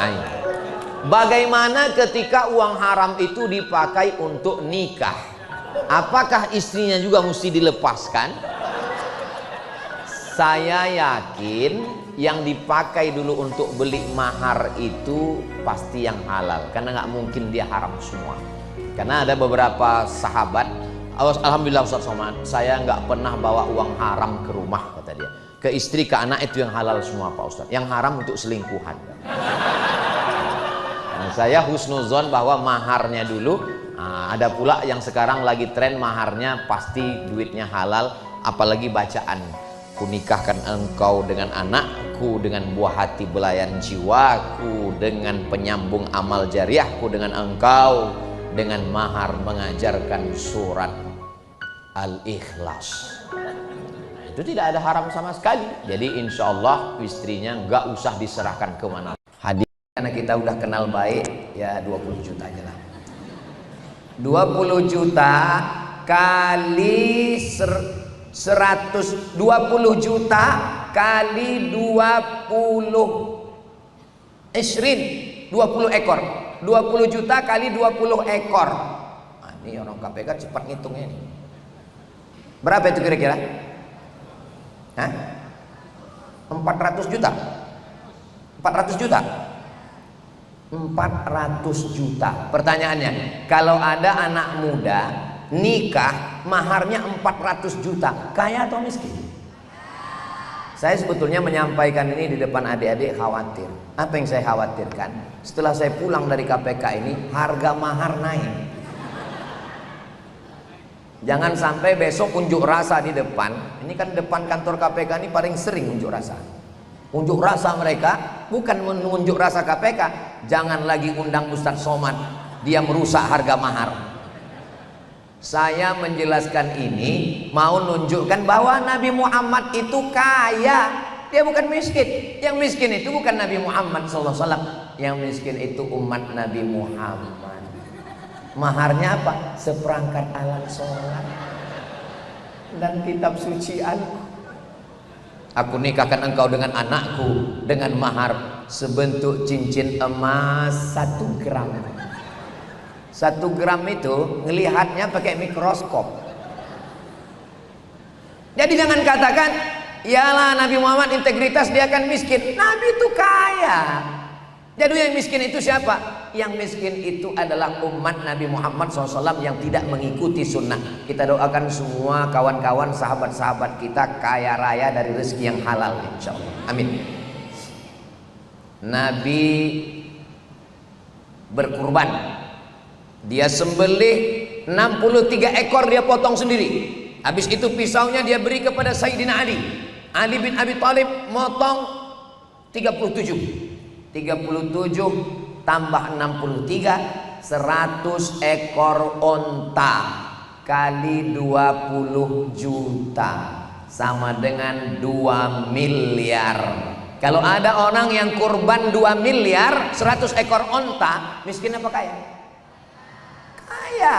Ayo. Bagaimana ketika uang haram itu dipakai untuk nikah? Apakah istrinya juga mesti dilepaskan? Saya yakin yang dipakai dulu untuk beli mahar itu pasti yang halal, karena nggak mungkin dia haram semua. Karena ada beberapa sahabat, alhamdulillah Ustaz Somad, saya nggak pernah bawa uang haram ke rumah, kata dia. Ke istri, ke anak itu yang halal semua Pak Ustaz. Yang haram untuk selingkuhan. Nah, saya husnuzon bahwa maharnya dulu. Nah, ada pula yang sekarang lagi tren maharnya pasti duitnya halal, apalagi bacaan. Ku nikahkan engkau dengan anakku, dengan buah hati belayan jiwaku, dengan penyambung amal jariahku dengan engkau, dengan mahar mengajarkan surat Al-Ikhlas. Itu tidak ada haram sama sekali. Jadi insya Allah istrinya nggak usah diserahkan kemana. Hadiah karena kita udah kenal baik, ya 20 juta aja lah. 20 juta kali 120 juta kali 20 ekor. 20 juta kali 20 ekor. Nah, ini orang KPK cepat ngitungnya nih. Berapa itu kira-kira? Hah? 400 juta. 400 juta. 400 juta. Pertanyaannya, kalau ada anak muda nikah maharnya 400 juta, kaya atau miskin? Saya sebetulnya menyampaikan ini di depan adik-adik khawatir. Apa yang saya khawatirkan? Setelah saya pulang dari KPK ini, harga mahar naik. Jangan sampai besok unjuk rasa di depan. Ini kan depan kantor KPK ini paling sering unjuk rasa. Unjuk rasa mereka bukan menunjuk rasa KPK. Jangan lagi undang Ustaz Somad, dia merusak harga mahar. Saya menjelaskan ini mau nunjukkan bahwa Nabi Muhammad itu kaya, dia bukan miskin. Yang miskin itu bukan Nabi Muhammad SAW. Yang miskin itu umat Nabi Muhammad. Maharnya apa? Seperangkat alat sholat dan kitab suci Al-Quran. Aku nikahkan engkau dengan anakku dengan mahar sebentuk cincin emas 1 gram. 1 gram itu ngelihatnya pakai mikroskop. Jadi jangan katakan, yalah Nabi Muhammad integritas dia akan miskin. Nabi itu kaya. Jadi yang miskin itu siapa? Yang miskin itu adalah umat Nabi Muhammad SAW yang tidak mengikuti sunnah. Kita doakan semua kawan-kawan, sahabat-sahabat kita kaya raya dari rezeki yang halal, insya Allah. Amin. Nabi berkurban. Dia sembelih 63 ekor, dia potong sendiri. Habis itu pisaunya dia beri kepada Sayyidina Ali. Ali bin Abi Thalib motong 37 tambah 63, 100 ekor onta kali 20 juta sama dengan 2 miliar. Kalau ada orang yang kurban 2 miliar 100 ekor onta, miskin apa kaya? Kaya.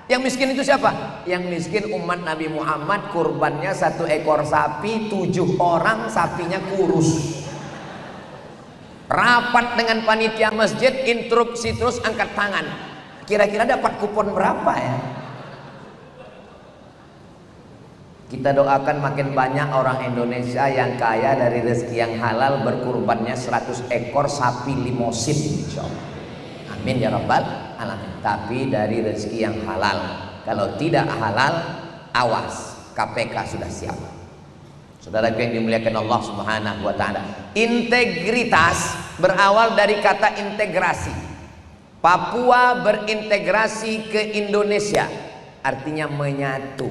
Yang miskin itu siapa? Yang miskin umat Nabi Muhammad, kurbannya 1 ekor sapi, 7 orang sapinya kurus. Rapat dengan panitia masjid, instruksi terus angkat tangan. Kira-kira dapat kupon berapa ya? Kita doakan makin banyak orang Indonesia yang kaya dari rezeki yang halal, berkurbannya 100 ekor sapi limosin, insya Allah. Amin ya rabbal alamin. Tapi dari rezeki yang halal. Kalau tidak halal, awas, KPK sudah siap. Saudaraku yang dimuliakan Allah Subhanahu wa taala. Integritas berawal dari kata integrasi. Papua berintegrasi ke Indonesia, artinya menyatu.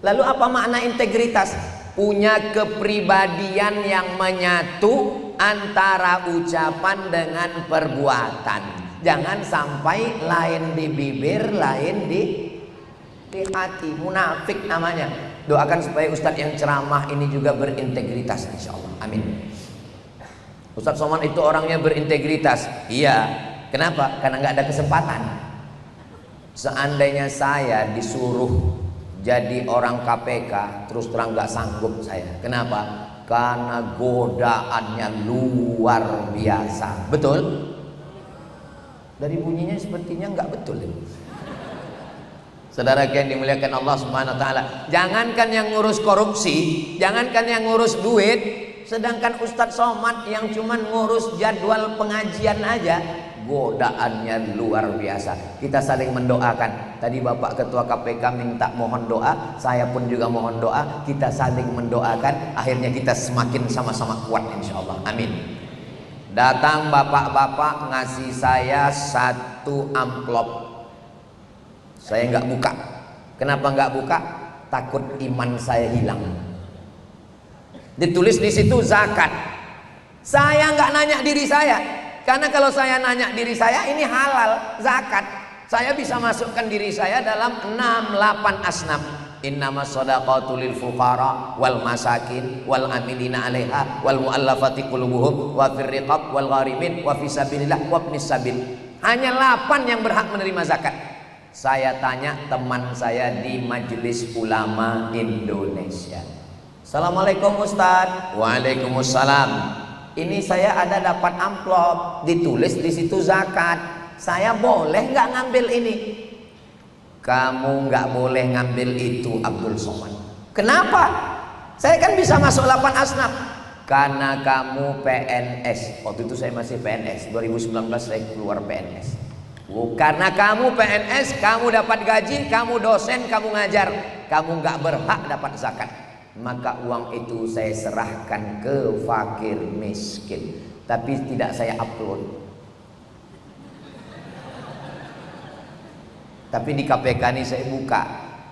Lalu apa makna integritas? Punya kepribadian yang menyatu antara ucapan dengan perbuatan. Jangan sampai lain di bibir, lain di hati. Munafik namanya. Doakan supaya Ustadz yang ceramah ini juga berintegritas, insya Allah. Amin. Ustadz Somad itu orangnya berintegritas. Iya. Kenapa? Karena nggak ada kesempatan. Seandainya saya disuruh jadi orang KPK, terus terang nggak sanggup saya. Kenapa? Karena godaannya luar biasa. Betul? Dari bunyinya sepertinya nggak betul ini. Saudara yang dimuliakan Allah Subhanahu wa taala, jangankan yang ngurus korupsi, jangankan yang ngurus duit, sedangkan Ustadz Somad yang cuman ngurus jadwal pengajian aja, godaannya luar biasa. Kita saling mendoakan. Tadi Bapak Ketua KPK minta mohon doa, saya pun juga mohon doa, kita saling mendoakan, akhirnya kita semakin sama-sama kuat insyaallah. Amin. Datang bapak-bapak ngasih saya satu amplop. Saya nggak buka. Kenapa nggak buka? Takut iman saya hilang. Ditulis di situ zakat. Saya nggak nanya diri saya, karena kalau saya nanya diri saya ini halal zakat. Saya bisa masukkan diri saya dalam 6-8 asnaf. Innamas shadaqatu lil fuqara wal masakin wal amilina 'alaiha wal muallafati qulubuhum wa fir riqab wal gharimin wa fi sabilillah wa ibnis sabil. Hanya 8 yang berhak menerima zakat. Saya tanya teman saya di Majelis Ulama Indonesia. Assalamualaikum Ustaz. Waalaikumsalam. Ini saya ada dapat amplop, ditulis di situ zakat. Saya boleh nggak ngambil ini? Kamu nggak boleh ngambil itu Abdul Somad. Kenapa? Saya kan bisa masuk 8 asnaf. Karena kamu PNS. Waktu itu saya masih PNS. 2019 saya keluar PNS. Karena kamu PNS, kamu dapat gaji, kamu dosen, kamu ngajar, kamu nggak berhak dapat zakat. Maka uang itu saya serahkan ke fakir miskin, tapi tidak saya upload. Tapi di KPK ini saya buka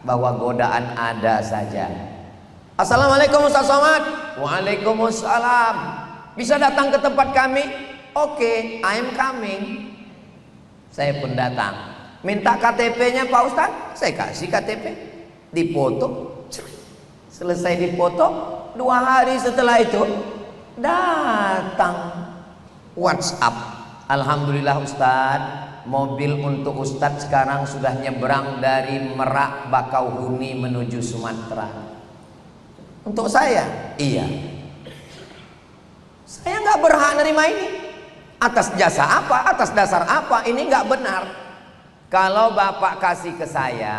bahwa godaan ada saja. Assalamualaikum Ustaz Somad. Waalaikumsalam. Bisa datang ke tempat kami? Oke, I am coming. Saya pun datang. Minta KTP-nya Pak Ustaz, saya kasih KTP. Dipoto. Selesai dipoto, 2 hari setelah itu datang WhatsApp. Alhamdulillah Ustaz, mobil untuk Ustadz sekarang sudah nyebrang dari Merak Bakauheni menuju Sumatera. Untuk saya, iya. Saya nggak berhak nerima ini. Atas jasa apa? Atas dasar apa? Ini nggak benar. Kalau Bapak kasih ke saya,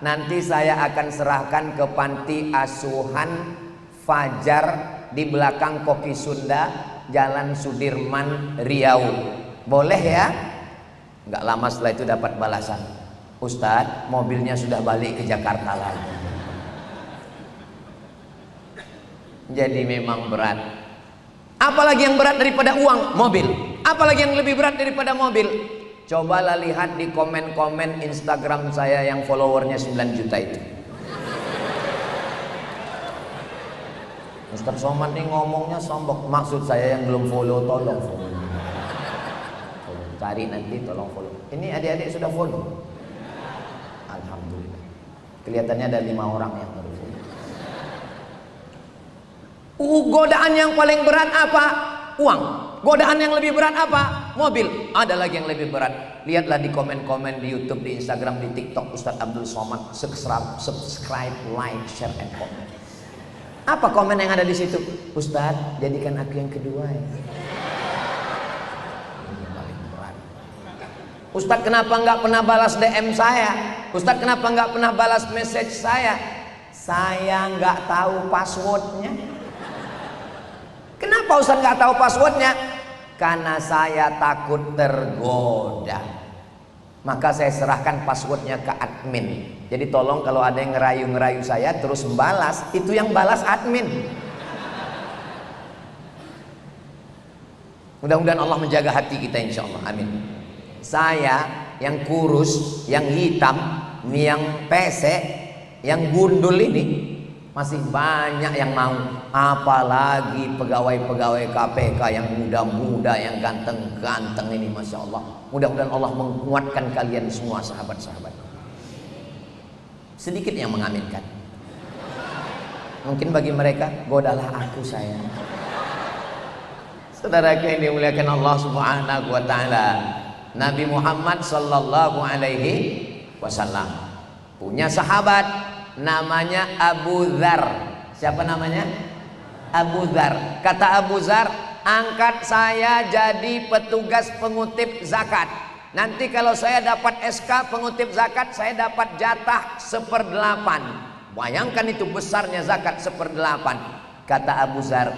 nanti saya akan serahkan ke panti asuhan Fajar di belakang Kopi Sunda, Jalan Sudirman, Riau. Boleh ya? Nggak lama setelah itu dapat balasan, Ustadz, mobilnya sudah balik ke Jakarta lagi. Jadi memang berat. Apalagi yang berat daripada uang? Mobil. Apalagi yang lebih berat daripada mobil? Cobalah lihat di komen-komen Instagram saya yang followernya 9 juta itu. Ustaz Somad nih ngomongnya sombong. Maksud saya yang belum follow, tolong follow. Cari nanti tolong follow. Ini adik-adik sudah follow? Alhamdulillah. Kelihatannya ada 5 orang yang baru follow. Godaan yang paling berat apa? Uang. Godaan yang lebih berat apa? Mobil. Ada lagi yang lebih berat. Lihatlah di komen-komen di YouTube, di Instagram, di TikTok Ustadz Abdul Somad. Subscribe, like, share, and comment. Apa komen yang ada di situ? Ustadz, jadikan aku yang kedua ya. Ustadz kenapa nggak pernah balas DM saya? Ustadz kenapa nggak pernah balas message saya? Saya nggak tahu passwordnya. Kenapa Ustadz nggak tahu passwordnya? Karena saya takut tergoda. Maka saya serahkan passwordnya ke admin. Jadi tolong kalau ada yang ngerayu-ngerayu saya terus membalas, itu yang balas admin. Mudah-mudahan Allah menjaga hati kita insya Allah. Amin. Saya yang kurus, yang hitam, yang pesek, yang gundul ini masih banyak yang mau. Apalagi pegawai-pegawai KPK yang muda-muda, yang ganteng-ganteng ini, Masya Allah. Mudah-mudahan Allah menguatkan kalian semua sahabat-sahabat. Sedikit yang mengaminkan. Mungkin bagi mereka, godalah aku sayang. Saudara yang dimuliakan Allah Subhanahu wa taala, Nabi Muhammad sallallahu alaihi wasallam punya sahabat namanya Abu Dzar. Siapa namanya? Abu Dzar. Kata Abu Dzar, angkat saya jadi petugas pengutip zakat. Nanti kalau saya dapat SK pengutip zakat, saya dapat jatah 1/8. Bayangkan itu besarnya zakat 1/8. Kata Abu Dzar,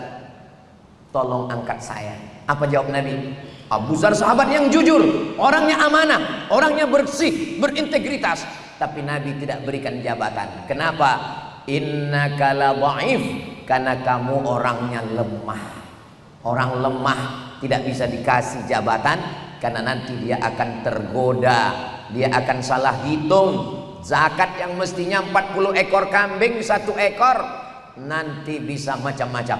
tolong angkat saya. Apa jawab Nabi? Abu Dzar sahabat yang jujur, orangnya amanah, orangnya bersih, berintegritas. Tapi Nabi tidak berikan jabatan. Kenapa? Innaka la dhaif, karena kamu orangnya lemah. Orang lemah tidak bisa dikasih jabatan, karena nanti dia akan tergoda, dia akan salah hitung. Zakat yang mestinya 40 ekor kambing 1 ekor, nanti bisa macam-macam.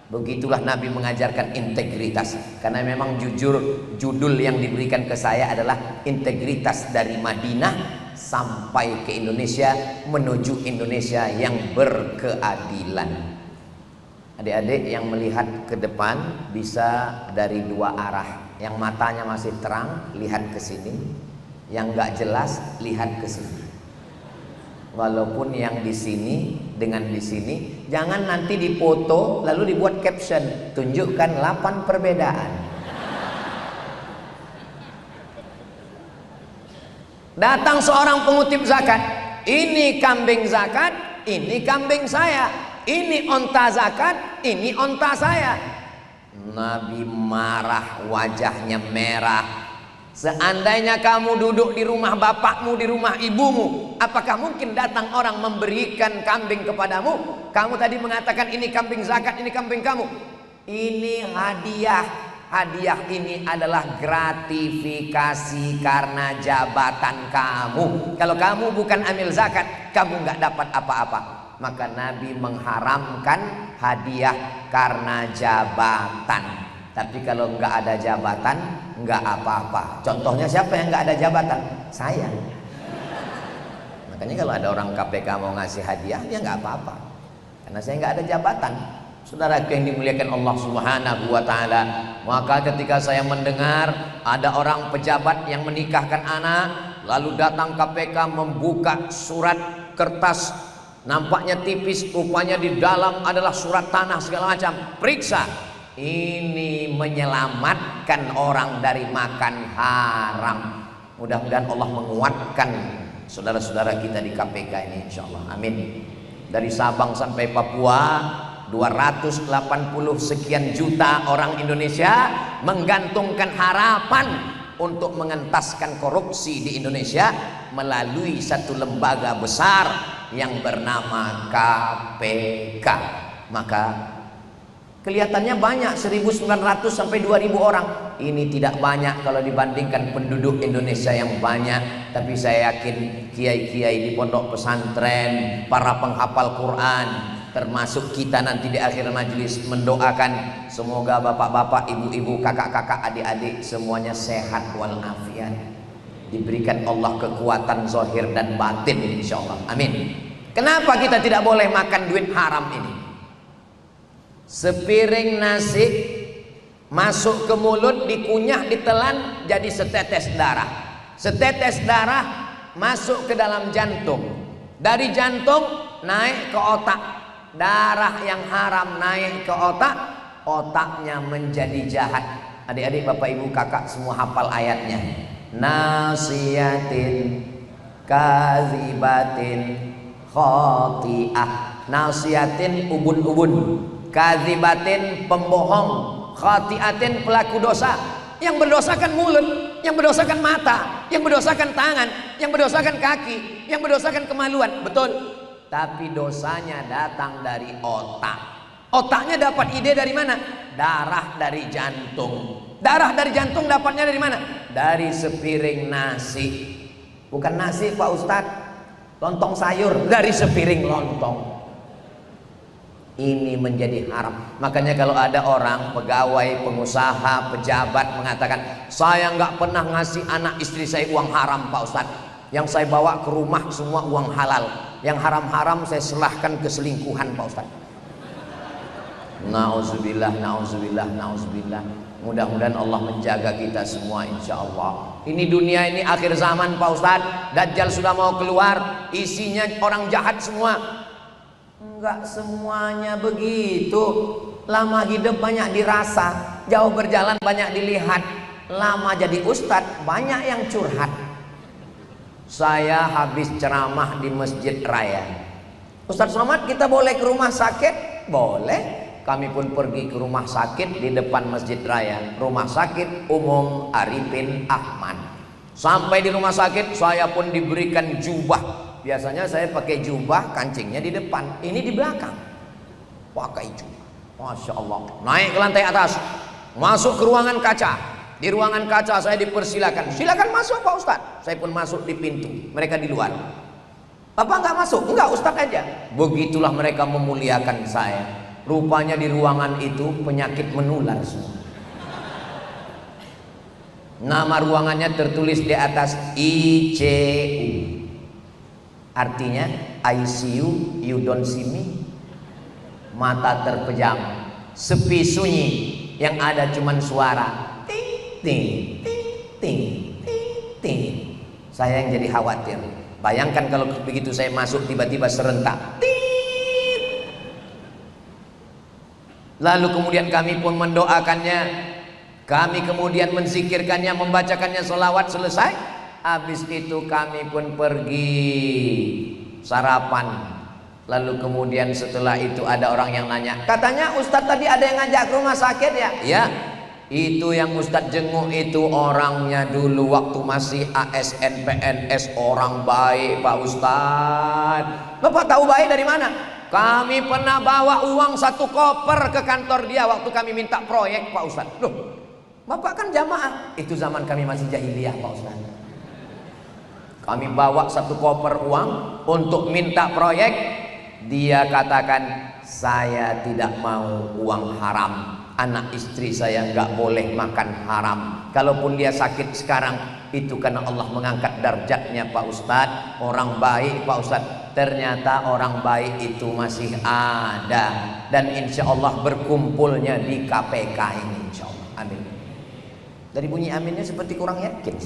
Begitulah Nabi mengajarkan integritas. Karena memang jujur, judul yang diberikan ke saya adalah integritas dari Madinah sampai ke Indonesia, menuju Indonesia yang berkeadilan. Adik-adik yang melihat ke depan bisa dari 2 arah. Yang matanya masih terang, lihat ke sini. Yang nggak jelas, lihat ke sini. Walaupun yang di sini dengan di sini, jangan nanti dipoto lalu dibuat caption, tunjukkan 8 perbedaan. Datang seorang pengutip zakat, ini kambing zakat, ini kambing saya, ini onta zakat, ini onta saya. Nabi marah, wajahnya merah. Seandainya kamu duduk di rumah bapakmu, di rumah ibumu, apakah mungkin datang orang memberikan kambing kepadamu? Kamu tadi mengatakan ini kambing zakat, ini kambing kamu. Ini hadiah. Hadiah ini adalah gratifikasi karena jabatan kamu. Kalau kamu bukan amil zakat, kamu nggak dapat apa-apa. Maka Nabi mengharamkan hadiah karena jabatan. Tapi kalau nggak ada jabatan, nggak apa-apa. Contohnya siapa yang nggak ada jabatan? Saya. Makanya kalau ada orang KPK mau ngasih hadiah, ya nggak apa-apa. Karena saya nggak ada jabatan. Saudara yang dimuliakan Allah Subhanahu wa Ta'ala, maka ketika saya mendengar ada orang pejabat yang menikahkan anak, lalu datang KPK membuka surat kertas, nampaknya tipis, rupanya di dalam adalah surat tanah segala macam. Periksa. Ini menyelamatkan orang dari makan haram. Mudah-mudahan Allah menguatkan saudara-saudara kita di KPK ini, insyaallah. Amin. Dari Sabang sampai Papua, 280 sekian juta orang Indonesia menggantungkan harapan untuk mengentaskan korupsi di Indonesia melalui satu lembaga besar yang bernama KPK. Maka kelihatannya banyak, 1.900 sampai 2.000 orang. Ini tidak banyak kalau dibandingkan penduduk Indonesia yang banyak. Tapi saya yakin kiai-kiai di pondok pesantren, para penghafal Quran, termasuk kita nanti di akhir majelis mendoakan semoga bapak-bapak, ibu-ibu, kakak-kakak, adik-adik semuanya sehat walafiat, diberikan Allah kekuatan zahir dan batin, insyaallah. Amin. Kenapa kita tidak boleh makan duit haram ini? Sepiring nasi masuk ke mulut, dikunyah, ditelan, jadi setetes darah. Setetes darah masuk ke dalam jantung. Dari jantung naik ke otak. Darah yang haram naik ke otak, otaknya menjadi jahat. Adik-adik, bapak, ibu, kakak semua hafal ayatnya. Nasiyatin kazibatin khati'ah. Nasiyatin ubun-ubun, kadzibatin pembohong, khati'atin pelaku dosa. Yang berdosakan mulut, yang berdosakan mata, yang berdosakan tangan, yang berdosakan kaki, yang berdosakan kemaluan. Betul. Tapi dosanya datang dari otak. Otaknya dapat ide dari mana? Darah dari jantung. Darah dari jantung dapatnya dari mana? Dari sepiring nasi. Bukan nasi Pak Ustadz, lontong sayur, dari sepiring lontong. Ini menjadi haram. Makanya kalau ada orang, pegawai, pengusaha, pejabat mengatakan, saya nggak pernah ngasih anak istri saya uang haram Pak Ustadz. Yang saya bawa ke rumah semua uang halal. Yang haram-haram saya serahkan ke selingkuhan Pak Ustadz. Nauzubillah, nauzubillah, nauzubillah. Mudah-mudahan Allah menjaga kita semua, insya Allah. Ini dunia ini akhir zaman Pak Ustadz. Dajjal sudah mau keluar, isinya orang jahat semua. Enggak semuanya begitu. lama hidup banyak dirasa, jauh berjalan banyak dilihat. Lama jadi ustadz banyak yang curhat. Saya habis ceramah di Masjid Raya. Ustadz Somad, kita boleh ke rumah sakit? Boleh. Kami pun pergi ke rumah sakit di depan Masjid Raya, Rumah Sakit Umum Arifin Ahmad. Sampai di rumah sakit saya pun diberikan jubah. Biasanya saya pakai jubah, kancingnya di depan, ini di belakang. Pakai jubah. Masya Allah. Naik ke lantai atas, masuk ke ruangan kaca. Di ruangan kaca saya dipersilakan, silakan masuk Pak Ustadz. Saya pun masuk di pintu, mereka di luar. Bapak nggak masuk? Enggak, Ustadz aja. Begitulah mereka memuliakan saya. Rupanya di ruangan itu penyakit menular semua. Nama ruangannya tertulis di atas ICU. Artinya ICU, you don't see me. Mata terpejam, sepi sunyi, yang ada cuman suara ting ting ting ting ting ting. Saya yang jadi khawatir. Bayangkan kalau begitu saya masuk tiba-tiba serentak ting. Lalu kemudian kami pun mendoakannya, kami kemudian menzikirkannya, membacakannya selawat, selesai. Habis itu kami pun pergi sarapan. Lalu kemudian setelah itu ada orang yang nanya, katanya Ustadz tadi ada yang ngajak ke rumah sakit ya? Ya, itu yang Ustadz jenguk itu orangnya dulu waktu masih ASN PNS, orang baik Pak Ustadz. Bapak tahu baik dari mana? Kami pernah bawa uang 1 koper ke kantor dia waktu kami minta proyek Pak Ustadz. Loh, Bapak kan jamaah. Itu zaman kami masih jahiliyah Pak Ustadz. Kami bawa 1 koper uang untuk minta proyek. Dia katakan, saya tidak mau uang haram. Anak istri saya nggak boleh makan haram. Kalaupun dia sakit sekarang, itu karena Allah mengangkat darjatnya Pak Ustadz. Orang baik Pak Ustadz. Ternyata orang baik itu masih ada, dan insya Allah berkumpulnya di KPK ini, insya Allah. Amin. Dari bunyi aminnya seperti kurang yakin.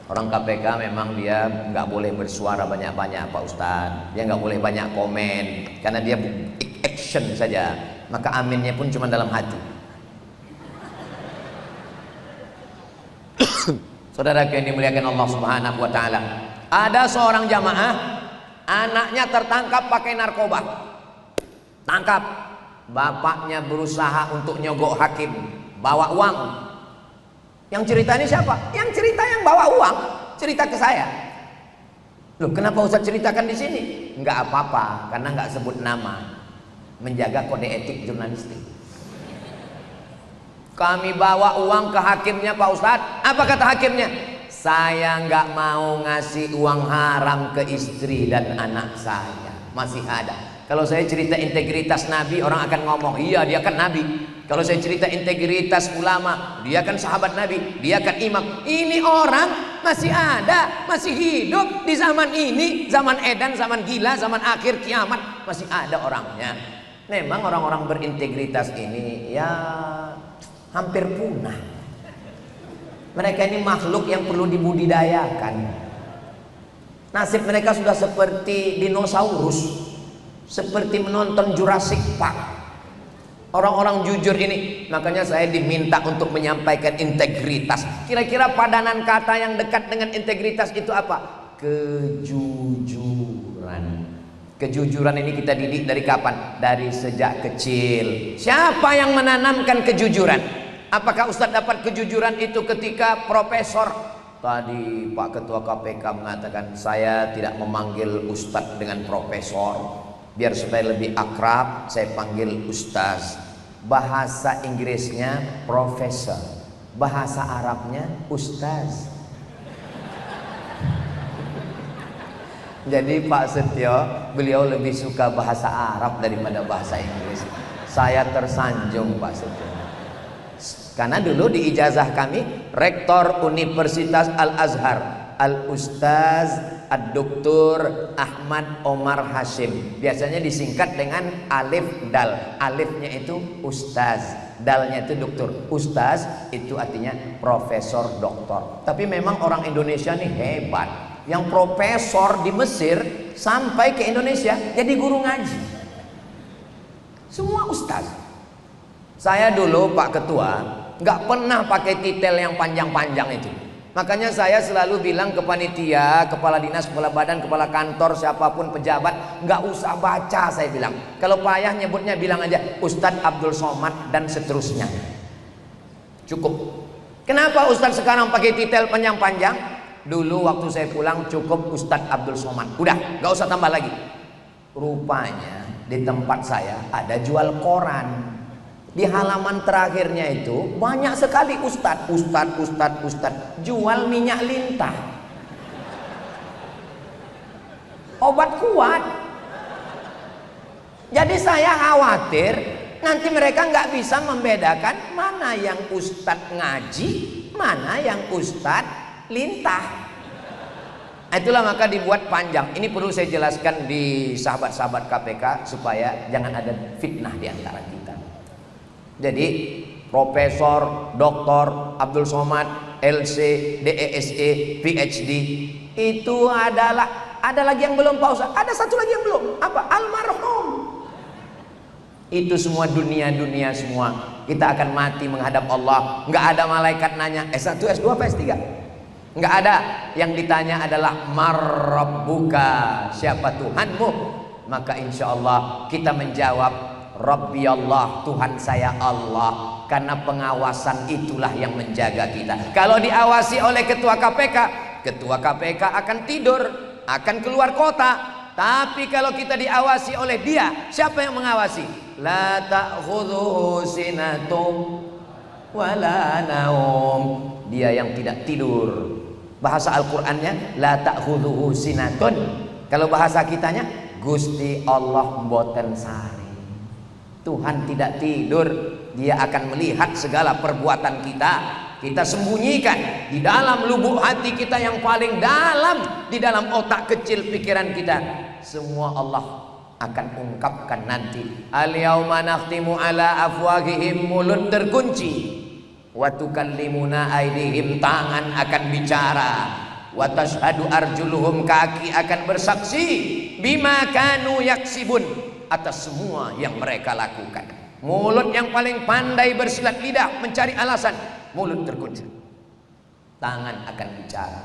Orang KPK memang dia nggak boleh bersuara banyak-banyak Pak Ustadz. Dia nggak boleh banyak komen karena dia action saja. Maka aminnya pun cuma dalam hati. Saudara yang dimuliakan Allah Subhanahu wa taala. Ada seorang jamaah, anaknya tertangkap pakai narkoba. Tangkap. Bapaknya berusaha untuk nyogok hakim, bawa uang. Yang cerita ini siapa? Yang cerita yang bawa uang, cerita ke saya. Loh, kenapa Ustaz ceritakan di sini? Enggak apa-apa, karena enggak sebut nama. Menjaga kode etik jurnalistik. Kami bawa uang ke hakimnya Pak Ustaz. Apa kata hakimnya? Saya nggak mau ngasih uang haram ke istri dan anak saya. Masih ada. Kalau saya cerita integritas Nabi, orang akan ngomong, iya dia kan Nabi. Kalau saya cerita integritas ulama, dia kan sahabat Nabi, dia kan imam. Ini orang masih ada, masih hidup di zaman ini, zaman edan, zaman gila, zaman akhir kiamat, masih ada orangnya. Memang orang-orang berintegritas ini ya hampir punah. Mereka ini makhluk yang perlu dibudidayakan. Nasib mereka sudah seperti dinosaurus, seperti menonton Jurassic Park. Orang-orang jujur ini, makanya saya diminta untuk menyampaikan integritas. Kira-kira padanan kata yang dekat dengan integritas itu apa? Kejujuran. Kejujuran ini kita didik dari kapan? Dari sejak kecil. Siapa yang menanamkan kejujuran? Apakah Ustadz dapat kejujuran itu ketika profesor? Tadi Pak Ketua KPK mengatakan saya tidak memanggil Ustadz dengan profesor. Biar supaya lebih akrab, saya panggil Ustaz. Bahasa Inggrisnya profesor, bahasa Arabnya Ustaz. Jadi Pak Setio, beliau lebih suka bahasa Arab daripada bahasa Inggris. Saya tersanjung Pak Setio. Karena dulu di ijazah kami, Rektor Universitas Al-Azhar, Al-Ustaz Ad-Doktor Ahmad Omar Hashim. Biasanya disingkat dengan Alif Dal. Alifnya itu Ustaz, Dalnya itu doktor. Ustaz itu artinya profesor doktor. Tapi memang orang Indonesia nih hebat. Yang profesor di Mesir sampai ke Indonesia jadi guru ngaji. Semua ustaz. Saya dulu Pak Ketua nggak pernah pakai titel yang panjang-panjang itu. Makanya saya selalu bilang ke panitia, kepala dinas, kepala badan, kepala kantor, siapapun pejabat, nggak usah baca, saya bilang. Kalau payah nyebutnya bilang aja Ustadz Abdul Somad dan seterusnya. Cukup. Kenapa Ustadz sekarang pakai titel panjang-panjang? Dulu waktu saya pulang cukup Ustadz Abdul Somad. Udah, nggak usah tambah lagi. Rupanya di tempat saya ada jual koran. Di halaman terakhirnya itu banyak sekali ustadz jual minyak lintah, obat kuat. Jadi saya khawatir nanti mereka nggak bisa membedakan mana yang ustadz ngaji, mana yang ustadz lintah. Itulah maka dibuat panjang. Ini perlu saya jelaskan di sahabat-sahabat KPK supaya jangan ada fitnah di antara kita. Jadi Profesor Dr. Abdul Somad LC, DESE, PhD itu adalah, ada lagi yang belum Pak Ustaz, ada satu lagi yang belum, apa? Almarhum. Itu semua dunia-dunia semua. Kita akan mati menghadap Allah. Nggak ada malaikat nanya S1, S2, S3. Nggak ada. Yang ditanya adalah Marrabbuka, siapa Tuhanmu? Maka insya Allah kita menjawab Rabbi Allah, Tuhan saya Allah. Karena pengawasan itulah yang menjaga kita. Kalau diawasi oleh ketua KPK, ketua KPK akan tidur, akan keluar kota. Tapi kalau kita diawasi oleh dia, siapa yang mengawasi? La ta'khudhuhu sinatum wala naum. Dia yang tidak tidur. Bahasa Al-Qur'annya la ta'khudhuhu sinatun. Kalau bahasa kitanya Gusti Allah mboten sari. Tuhan tidak tidur, dia akan melihat segala perbuatan kita. Kita sembunyikan di dalam lubuk hati kita yang paling dalam, di dalam otak kecil pikiran kita. Semua Allah akan ungkapkan nanti. Al-yauma nakhtimu ala afwahihim, mulut terkunci. Wa tukallimuna aydihim, tangan akan bicara. Wa tashhadu arjuluhum, kaki akan bersaksi. Bima kanu yaksibun, atas semua yang mereka lakukan. Mulut yang paling pandai bersilat lidah mencari alasan, mulut terkunci. Tangan akan bicara.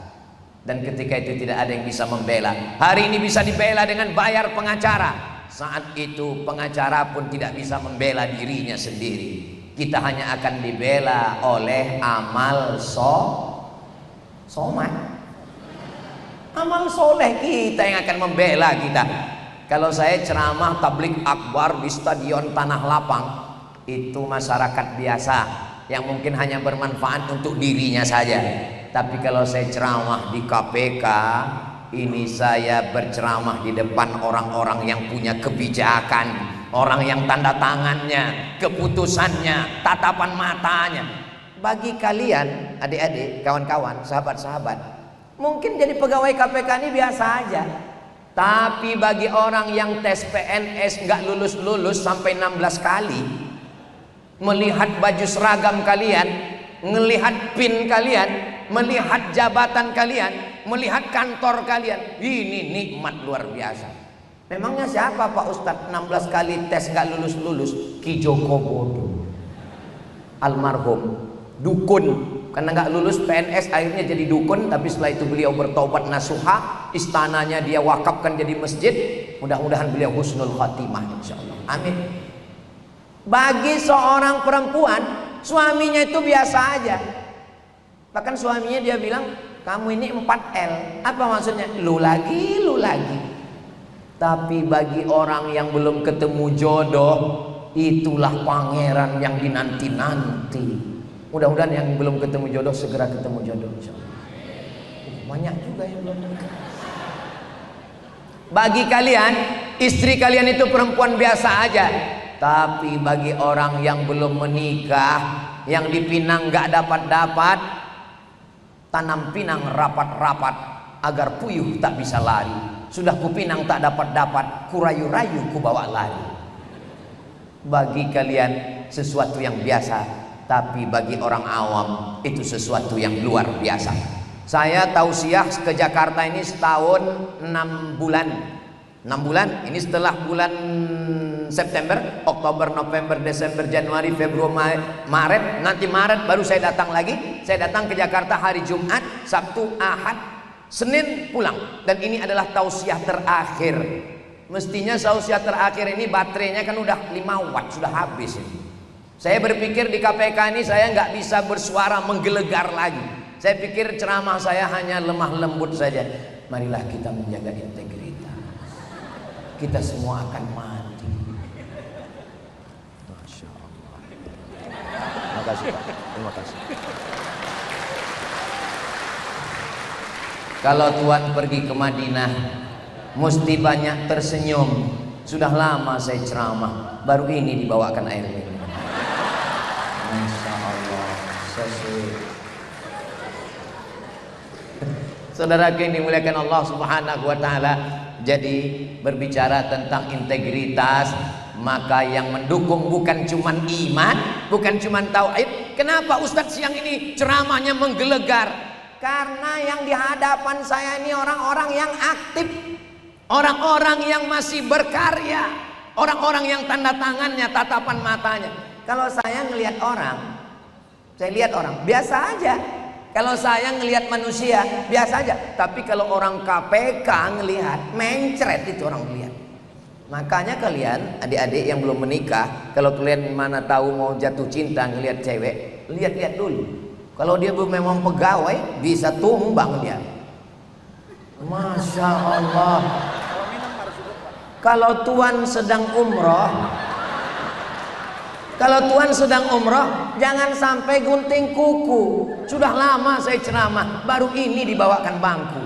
Dan ketika itu tidak ada yang bisa membela. Hari ini bisa dibela dengan bayar pengacara. Saat itu pengacara pun tidak bisa membela dirinya sendiri. Kita hanya akan dibela oleh amal somad. Amal soleh kita yang akan membela kita. Kalau saya ceramah tablik akbar di stadion Tanah Lapang, itu masyarakat biasa yang mungkin hanya bermanfaat untuk dirinya saja. Tapi kalau saya ceramah di KPK, ini saya berceramah di depan orang-orang yang punya kebijakan, orang yang tanda tangannya, keputusannya, tatapan matanya. Bagi kalian, adik-adik, kawan-kawan, sahabat-sahabat, mungkin jadi pegawai KPK ini biasa aja. Tapi bagi orang yang tes PNS nggak lulus-lulus sampai 16 kali, melihat baju seragam kalian, melihat PIN kalian, melihat jabatan kalian, melihat kantor kalian, ini nikmat luar biasa. Memangnya siapa Pak Ustadz 16 kali tes nggak lulus-lulus? Ki Joko Bodo, almarhum, dukun. Karena nggak lulus PNS akhirnya jadi dukun, tapi setelah itu beliau bertobat nasuha, istananya dia wakafkan jadi masjid. Mudah-mudahan beliau husnul khatimah insyaallah. Amin. Bagi seorang perempuan, suaminya itu biasa aja. Bahkan suaminya dia bilang, kamu ini 4L. Apa maksudnya? Lu lagi, lu lagi. Tapi bagi orang yang belum ketemu jodoh, itulah pangeran yang dinanti-nanti. Mudah-mudahan yang belum ketemu jodoh segera ketemu jodoh insyaallah. Banyak juga yang belum menikah. Bagi kalian, istri kalian itu perempuan biasa aja. Tapi bagi orang yang belum menikah, yang dipinang gak dapat-dapat, tanam pinang rapat-rapat agar puyuh tak bisa lari. Sudah kupinang tak dapat-dapat, kurayu-rayu ku bawa lari. Bagi kalian sesuatu yang biasa, tapi bagi orang awam itu sesuatu yang luar biasa. Saya tausiah ke Jakarta ini setahun 6 bulan. 6 bulan, ini setelah bulan September, Oktober, November, Desember, Januari, Februari, Maret. Nanti Maret baru saya datang lagi. Saya datang ke Jakarta hari Jumat, Sabtu, Ahad, Senin pulang. Dan ini adalah tausiah terakhir. Mestinya tausiah terakhir ini baterainya kan udah 5 watt, sudah habis ini. Saya berpikir di KPK ini saya nggak bisa bersuara menggelegar lagi. Saya pikir ceramah saya hanya lemah lembut saja. Marilah kita menjaga integritas. Kita semua akan mati. Masya Allah. Terima kasih Pak. Terima kasih. Kalau Tuhan pergi ke Madinah, mesti banyak tersenyum. Sudah lama saya ceramah, baru ini dibawakan air minum. Masya Allah. Saudara yang dimuliakan Allah Subhanahu wa Ta'ala, jadi berbicara tentang integritas, maka yang mendukung bukan cuman iman, bukan cuman tauhid. Kenapa Ustadz siang ini ceramahnya menggelegar? Karena yang di hadapan saya ini orang-orang yang aktif, orang-orang yang masih berkarya, orang-orang yang tanda tangannya, tatapan matanya. Kalau saya ngelihat orang, saya lihat orang biasa aja. Kalau saya ngelihat manusia biasa aja. Tapi kalau orang KPK ngelihat, mencret itu orang lihat. Makanya kalian adik-adik yang belum menikah, kalau kalian mana tahu mau jatuh cinta ngelihat cewek, lihat-lihat dulu. Kalau dia memang pegawai, bisa tumbang dia. Masya Allah. Kalau Tuhan sedang umroh, jangan sampai gunting kuku. Sudah lama saya ceramah, baru ini dibawakan bangku.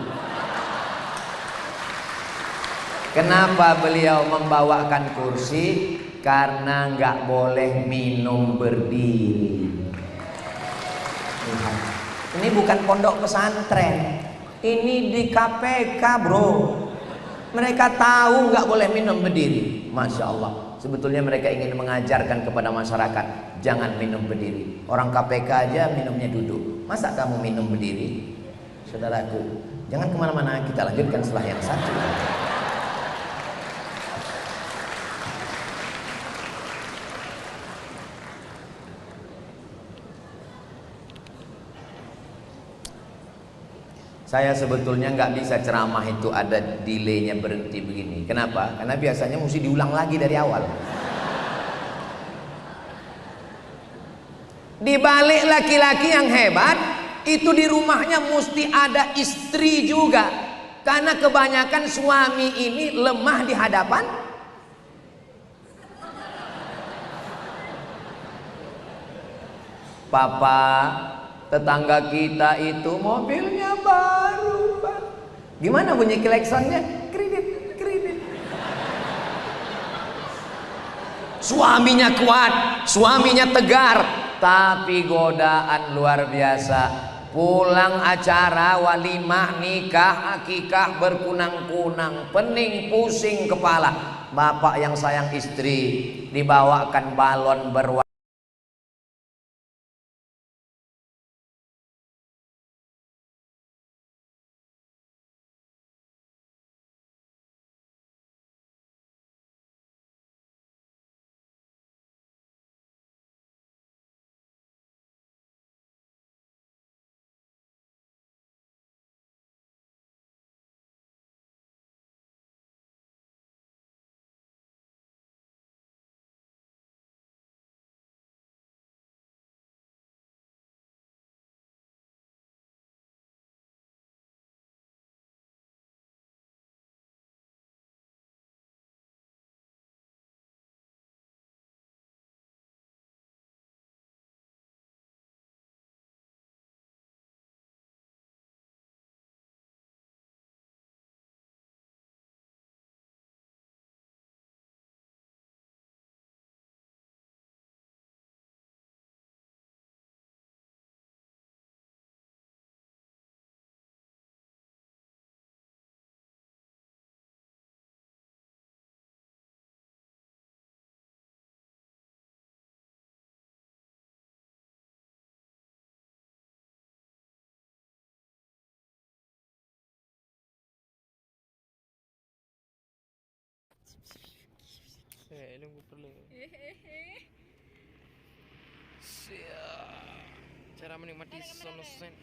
Kenapa beliau membawakan kursi? Karena nggak boleh minum berdiri. Ini bukan pondok pesantren, ini di KPK bro. Mereka tahu nggak boleh minum berdiri. Masya Allah. Sebetulnya mereka ingin mengajarkan kepada masyarakat, jangan minum berdiri. Orang KPK aja minumnya duduk, masa kamu minum berdiri? Saudaraku, jangan kemana-mana, kita lanjutkan setelah yang satu. Saya sebetulnya nggak bisa ceramah itu ada delaynya berhenti begini. Kenapa? Karena biasanya mesti diulang lagi dari awal. Di balik laki-laki yang hebat, itu di rumahnya mesti ada istri juga. Karena kebanyakan suami ini lemah di hadapan papa. Tetangga kita itu mobilnya baru, Pak. Gimana bunyi klaksonnya? Kredit, kredit. Suaminya kuat, suaminya tegar, tapi godaan luar biasa. Pulang acara walimah, nikah, akikah berkunang-kunang, pening pusing kepala. Bapak yang sayang istri dibawakan balon berwarna Nunggu perlu. Siap. Cara menikmati sunset.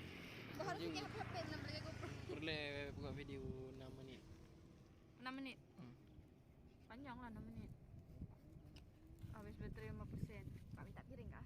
Kau harus pakai HP nak beli GoPro. Perlu buka video 6 menit. 6 menit. Panjang lah 6 menit. Habis baterai 5%. Kak minta piring kah?